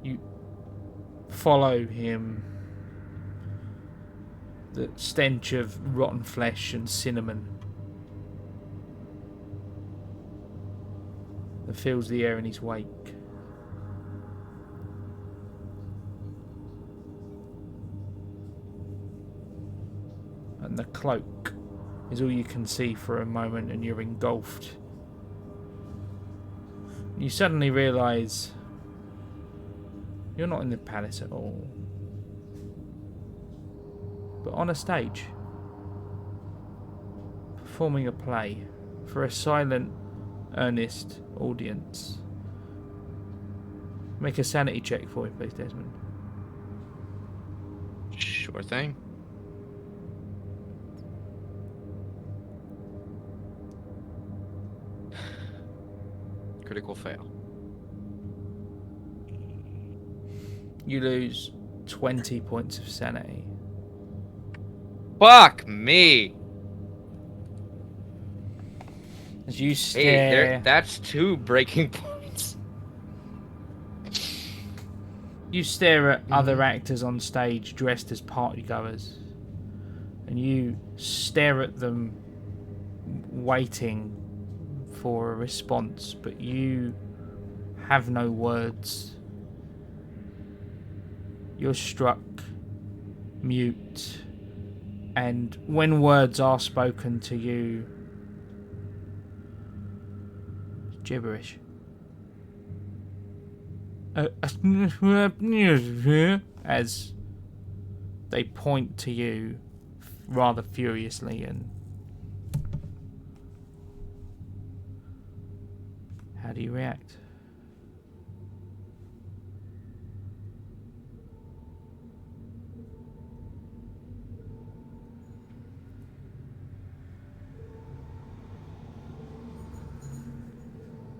You follow him. The stench of rotten flesh and cinnamon that fills the air in his wake. And the cloak is all you can see for a moment, and you're engulfed. You suddenly realise you're not in the palace at all, but on a stage, performing a play for a silent, earnest audience. Make a sanity check for me, please, Desmond. Sure thing. Critical fail. You lose 20 points of sanity. Fuck me! As you Hey, stare, that's 2 breaking points. you stare at other actors on stage dressed as partygoers, and you stare at them waiting for a response, but you have no words. You're struck mute, and when words are spoken to you, gibberish. As they point to you rather furiously, and how do you react?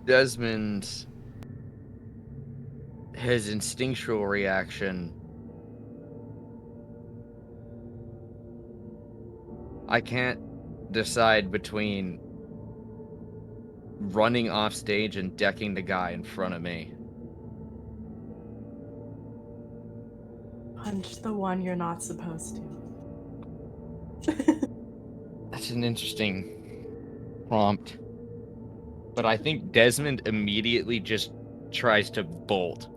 Desmond, his instinctual reaction I can't decide between running off stage and decking the guy in front of me. Punch the one you're not supposed to. That's an interesting prompt. But I think Desmond immediately just tries to bolt.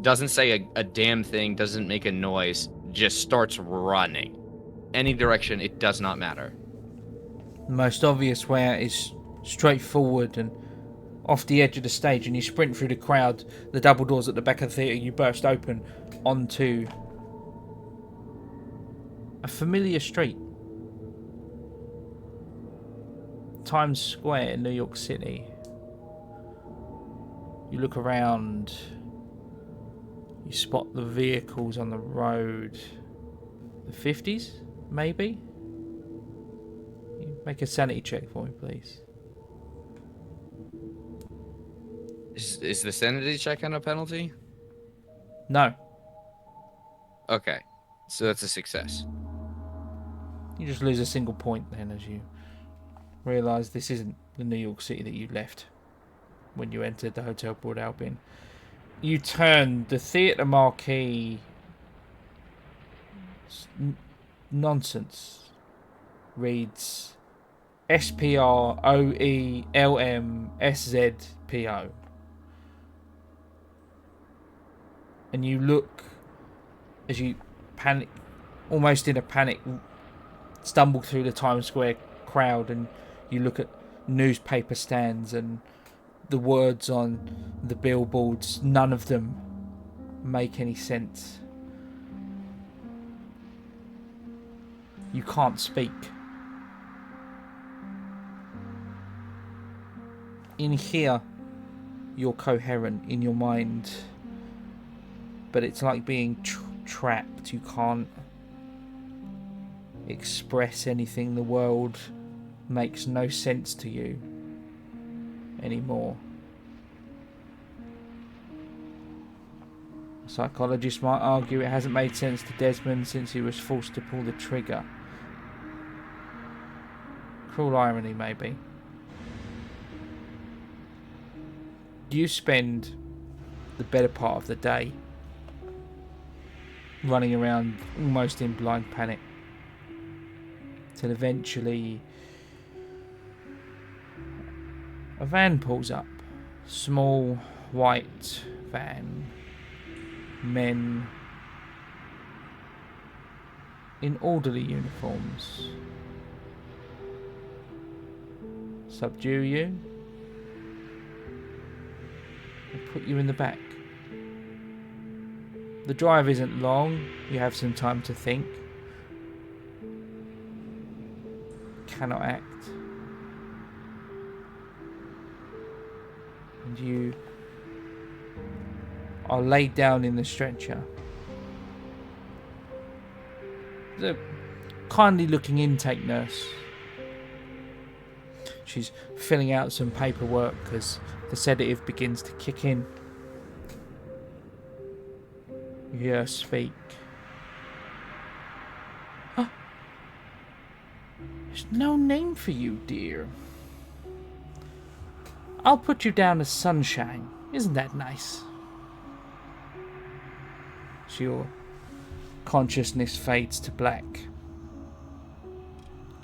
Doesn't say a damn thing, doesn't make a noise, just starts running. Any direction, it does not matter. The most obvious way out is straight forward and off the edge of the stage, and you sprint through the crowd. The double doors at the back of the theatre, you burst open onto a familiar street. Times Square in New York City. You look around, you spot the vehicles on the road. The 50s, maybe? You make a sanity check for me, please. Is the sanity check on a penalty? No. Okay, so that's a success. You just lose a single point then as you realise this isn't the New York City that you left when you entered the Hotel Broad Albion. You turn the theatre marquee. Nonsense. Reads SPROELMSZPO. And you look as you panic, almost in a panic, stumble through the Times Square crowd, and you look at newspaper stands and the words on the billboards. None of them make any sense. You can't speak. In here, you're coherent in your mind, but it's like being trapped. You can't express anything. The world makes no sense to you anymore. A psychologist might argue it hasn't made sense to Desmond since he was forced to pull the trigger. Cruel irony, maybe. You spend the better part of the day running around almost in blind panic, till eventually a van pulls up. Small white van. Men in orderly uniforms subdue you and put you in the back. The drive isn't long. You have some time to think. Cannot act. And you are laid down in the stretcher. The kindly looking intake nurse. She's filling out some paperwork as the sedative begins to kick in. You hear her speak. Oh, there's no name for you, dear. I'll put you down as Sunshine. Isn't that nice? So your consciousness fades to black.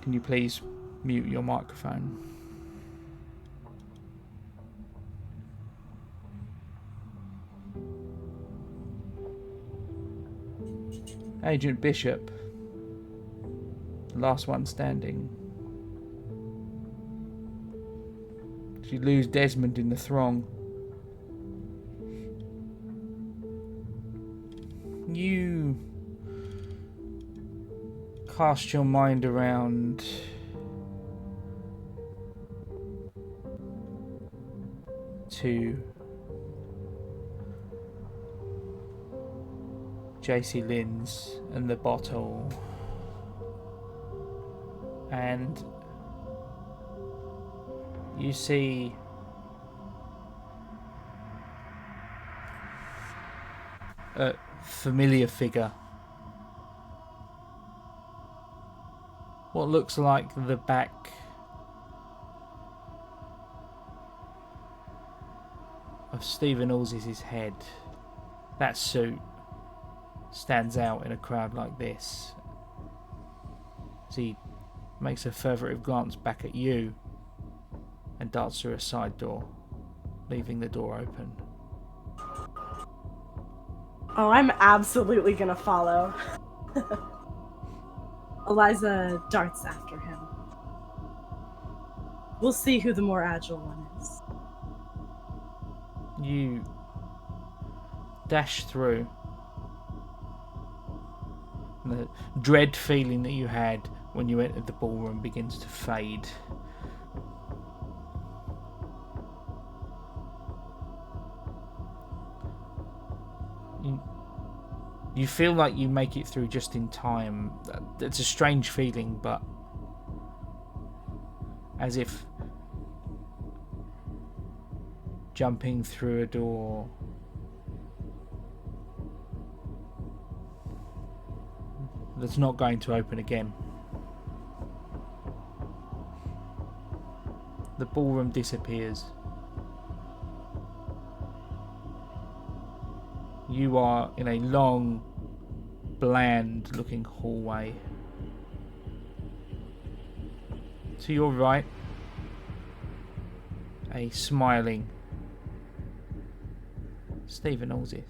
Can you please mute your microphone? Agent Bishop, the last one standing. Did you lose Desmond in the throng? You cast your mind around to JC Lynn's and the bottle, and you see a familiar figure what looks like the back of Stephen Alls's head. That suit stands out in a crowd like this. As he makes a furtive glance back at you and darts through a side door, leaving the door open. Oh, I'm absolutely gonna follow. Eliza darts after him. We'll see who the more agile one is. You dash through. The dread feeling that you had when you entered the ballroom begins to fade. You feel like you make it through just in time. It's a strange feeling, but as if jumping through a door that's not going to open again. The ballroom disappears. You are in a long, bland-looking hallway. To your right, a smiling Stephen Allsis.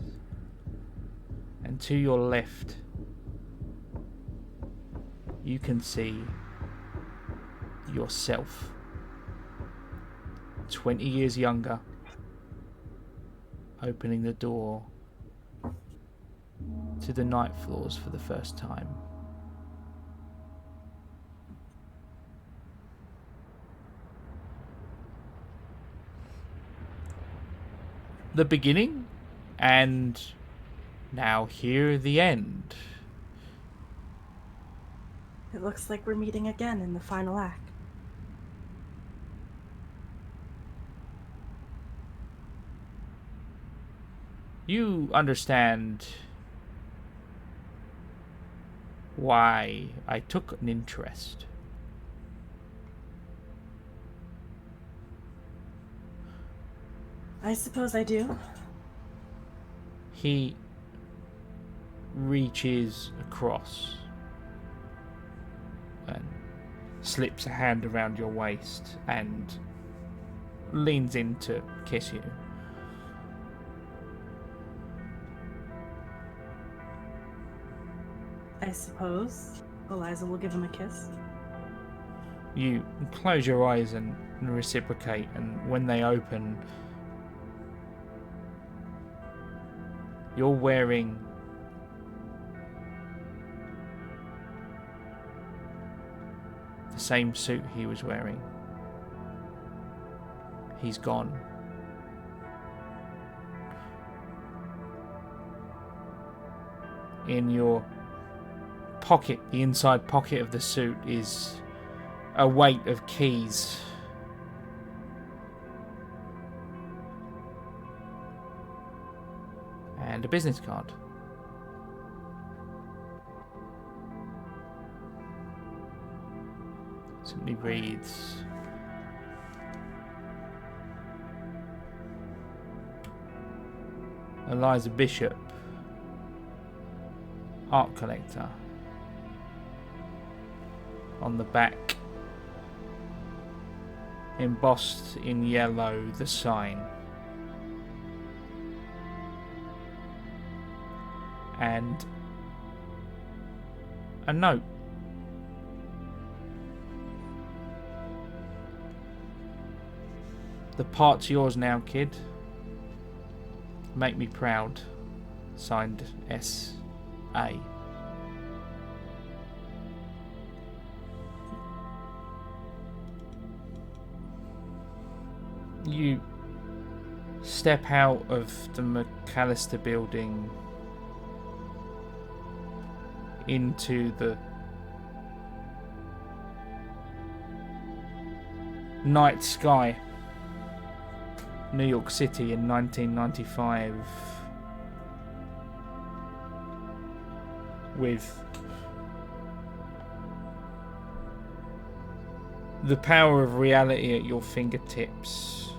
And to your left, you can see yourself, 20 years younger, opening the door to the night floors for the first time. The beginning, and now here the end. It looks like we're meeting again in the final act. You understand why I took an interest. I suppose I do. He reaches across and slips a hand around your waist and leans in to kiss you. I suppose Eliza will give him a kiss. You close your eyes and reciprocate, and when they open, you're wearing the same suit he was wearing. He's gone. In your pocket, the inside pocket of the suit, is a weight of keys. And a business card. Simply reads, Eliza Bishop, art collector. On the back, embossed in yellow, the sign. And a note. The part's yours now, kid. Make me proud. Signed S.A. You step out of the McAllister building into the night sky. New York City in 1995, with the power of reality at your fingertips,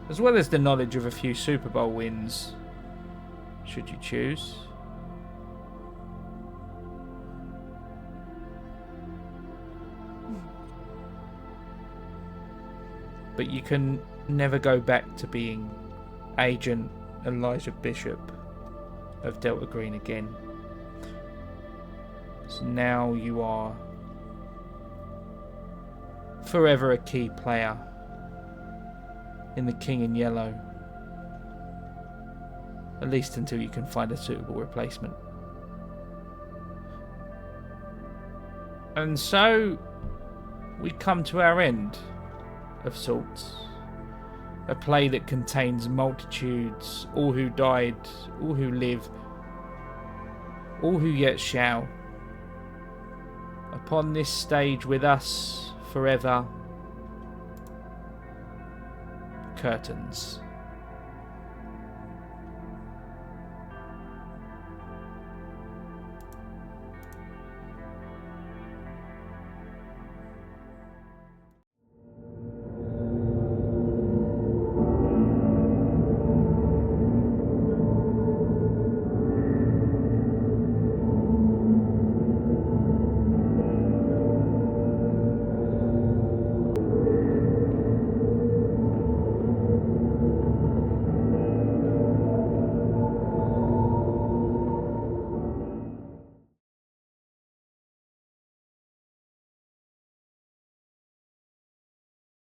as well as the knowledge of a few Super Bowl wins, should you choose. But you can never go back to being Agent Eliza Bishop of Delta Green again. So now you are forever a key player in the King in Yellow. At least until you can find a suitable replacement. And so we come to our end of sorts. A play that contains multitudes, all who died, all who live, all who yet shall. Upon this stage with us forever, curtains.